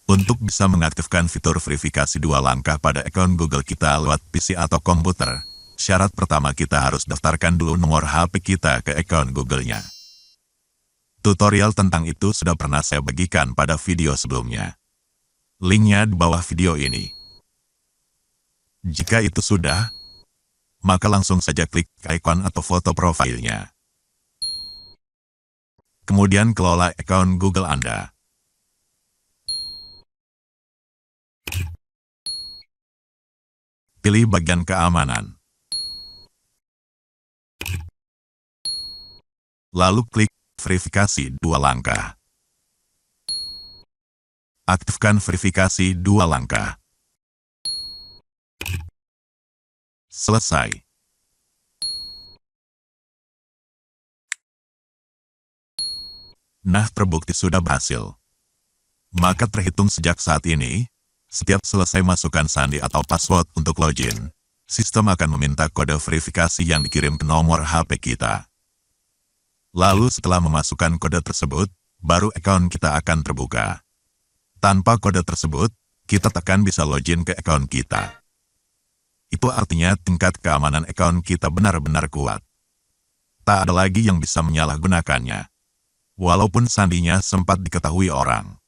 Untuk bisa mengaktifkan fitur verifikasi 2 langkah pada akun Google kita lewat PC atau komputer, syarat pertama kita harus daftarkan dulu nomor HP kita ke akun Google-nya. Tutorial tentang itu sudah pernah saya bagikan pada video sebelumnya. Linknya di bawah video ini. Jika itu sudah, maka langsung saja klik ikon atau foto profilnya. Kemudian kelola akun Google Anda. Pilih bagian keamanan. Lalu klik verifikasi 2 langkah. Aktifkan verifikasi 2 langkah. Selesai. Nah, terbukti sudah berhasil. Maka terhitung sejak saat ini, setiap selesai masukkan sandi atau password untuk login, sistem akan meminta kode verifikasi yang dikirim ke nomor HP kita. Lalu setelah memasukkan kode tersebut, baru akun kita akan terbuka. Tanpa kode tersebut, kita takkan bisa login ke akun kita. Itu artinya tingkat keamanan akun kita benar-benar kuat. Tak ada lagi yang bisa menyalahgunakannya. Walaupun sandinya sempat diketahui orang.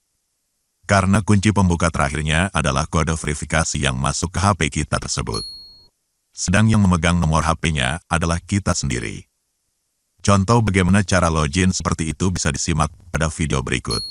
Karena kunci pembuka terakhirnya adalah kode verifikasi yang masuk ke HP kita tersebut. Sedang yang memegang nomor HP-nya adalah kita sendiri. Contoh bagaimana cara login seperti itu bisa disimak pada video berikut.